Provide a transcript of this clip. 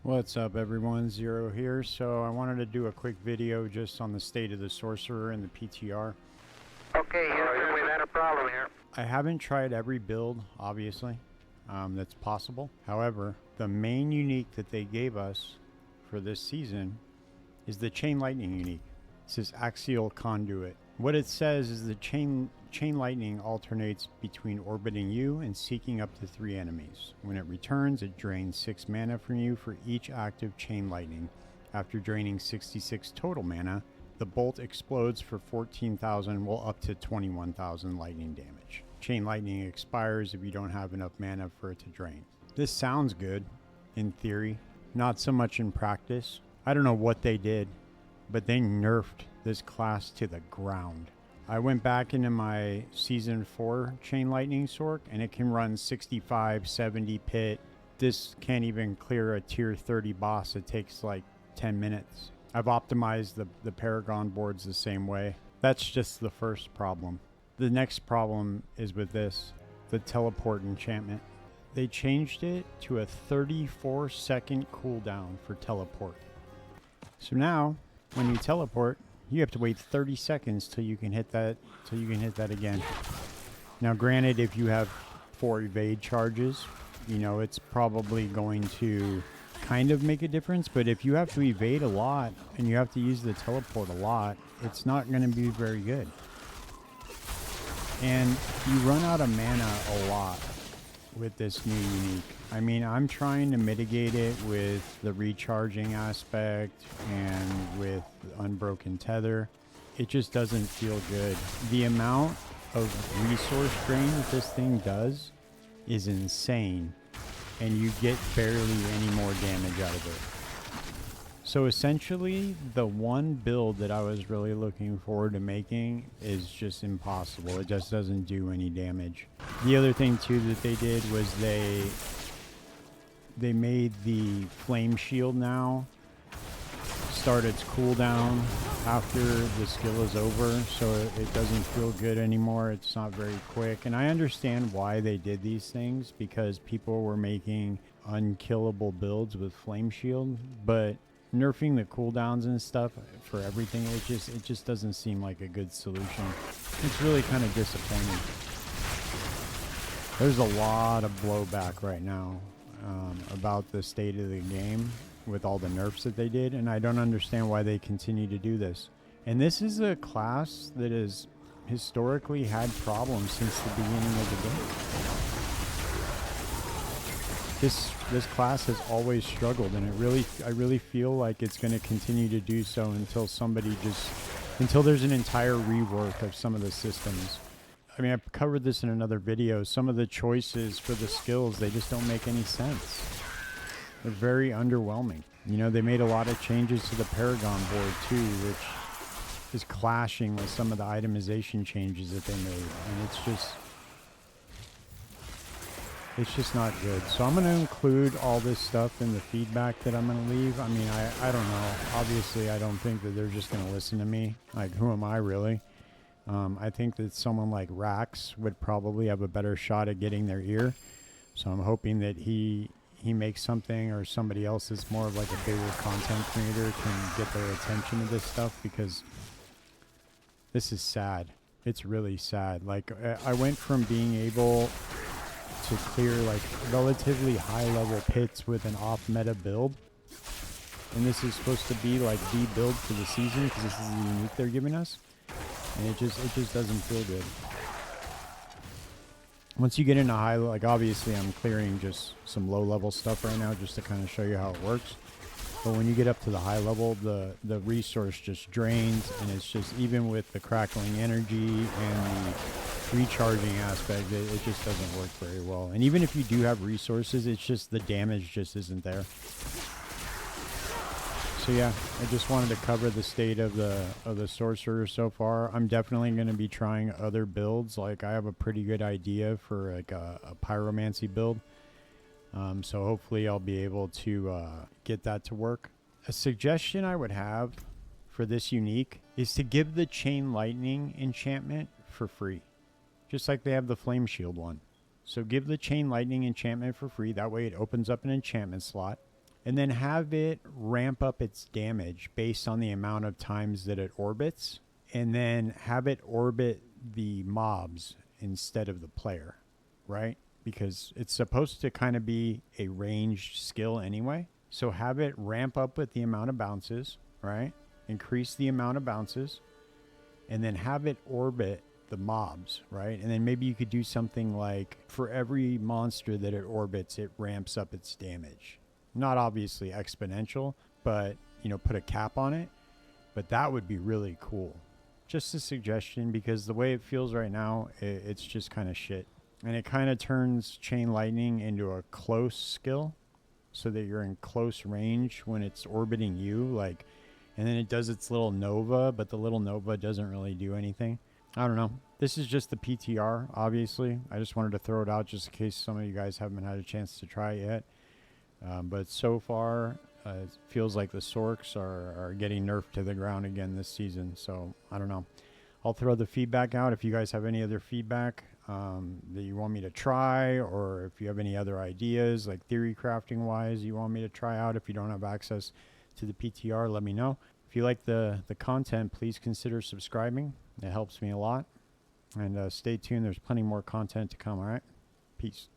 What's up everyone, Zero here. So I wanted to do a quick video just on the state of the sorcerer and the PTR. Okay, Houston, we've had a problem here. I haven't tried every build, obviously, that's possible. However, the main unique that they gave us for this season is the Chain Lightning unique. It says Axial Conduit. What it says is the Chain Lightning alternates between orbiting you and seeking up to 3 enemies. When it returns, it drains 6 mana from you for each active Chain Lightning. After draining 66 total mana, the bolt explodes for 14,000, well up to 21,000 lightning damage. Chain Lightning expires if you don't have enough mana for it to drain. This sounds good in theory, not so much in practice. I don't know what they did, but they nerfed this class to the ground. I went back into my Season 4 Chain Lightning Sorc, and it can run 65, 70 pit. This can't even clear a tier 30 boss. It takes like 10 minutes. I've optimized the Paragon boards the same way. That's just the first problem. The next problem is with this, the teleport enchantment. They changed it to a 34-second cooldown for teleport. So now, when you teleport, you have to wait 30 seconds till you can hit that again. Now granted, if you have 4 evade charges, you know, it's probably going to kind of make a difference, but if you have to evade a lot and you have to use the teleport a lot, it's not going to be very good. And you run out of mana a lot with this new unique. I mean, I'm trying to mitigate it with the recharging aspect and with Unbroken Tether. It just doesn't feel good. The amount of resource drain that this thing does is insane, and you get barely any more damage out of it. So essentially, the one build that I was really looking forward to making is just impossible. It just doesn't do any damage. The other thing too that they did was they made the flame shield now start its cooldown after the skill is over, so it doesn't feel good anymore. It's not very quick, and I understand why they did these things, because people were making unkillable builds with flame shield, but nerfing the cooldowns and stuff for everything, it just doesn't seem like a good solution. It's really kind of disappointing. There's a lot of blowback right now about the state of the game with all the nerfs that they did, and I don't understand why they continue to do this. And this is a class that has historically had problems since the beginning of the game. This class has always struggled, and I really feel like it's going to continue to do so until until there's an entire rework of some of the systems. I mean, I've covered this in another video. Some of the choices for the skills, they just don't make any sense. They're very underwhelming. You know, they made a lot of changes to the Paragon board too, which is clashing with some of the itemization changes that they made, and it's just not good. So I'm going to include all this stuff in the feedback that I'm going to leave. I mean, I don't know. Obviously, I don't think that they're just going to listen to me. Like, who am I really? I think that someone like Rax would probably have a better shot at getting their ear. So I'm hoping that he makes something, or somebody else that's more of like a bigger content creator can get their attention to this stuff, because this is sad. It's really sad. Like, I went from being able to clear like relatively high level pits with an off meta build, and this is supposed to be like the build for the season because this is the unique they're giving us, and it just doesn't feel good. Once you get into high, like obviously I'm clearing just some low level stuff right now just to kind of show you how it works, but when you get up to the high level, the resource just drains, and it's just, even with the crackling energy and the recharging aspect, it just doesn't work very well. And even if you do have resources, it's just the damage just isn't there. So yeah, I just wanted to cover the state of the sorcerer so far. I'm definitely going to be trying other builds. Like, I have a pretty good idea for like a pyromancy build. So hopefully I'll be able to get that to work. A suggestion I would have for this unique is to give the Chain Lightning enchantment for free, just like they have the Flame Shield one. So give the Chain Lightning enchantment for free. That way it opens up an enchantment slot. and then have it ramp up its damage based on the amount of times that it orbits, and then have it orbit the mobs instead of the player, right? Because it's supposed to kind of be a ranged skill anyway. So have it ramp up with the amount of bounces, right? Increase the amount of bounces, and then have it orbit the mobs, right? And then maybe you could do something like for every monster that it orbits, it ramps up its damage. Not obviously exponential, but, you know, put a cap on it. But that would be really cool. Just a suggestion, because the way it feels right now, it's just kind of shit. And it kind of turns chain lightning into a close skill, so that you're in close range when it's orbiting you, like, and then it does its little nova, but the little nova doesn't really do anything. I don't know. This is just the PTR, obviously. I just wanted to throw it out just in case some of you guys haven't had a chance to try it yet. But so far, it feels like the Sorcs are getting nerfed to the ground again this season. So I don't know. I'll throw the feedback out. If you guys have any other feedback that you want me to try, or if you have any other ideas, like theory crafting wise, you want me to try out, if you don't have access to the PTR, let me know. If you like the content, please consider subscribing. It helps me a lot. And stay tuned. There's plenty more content to come, all right? Peace.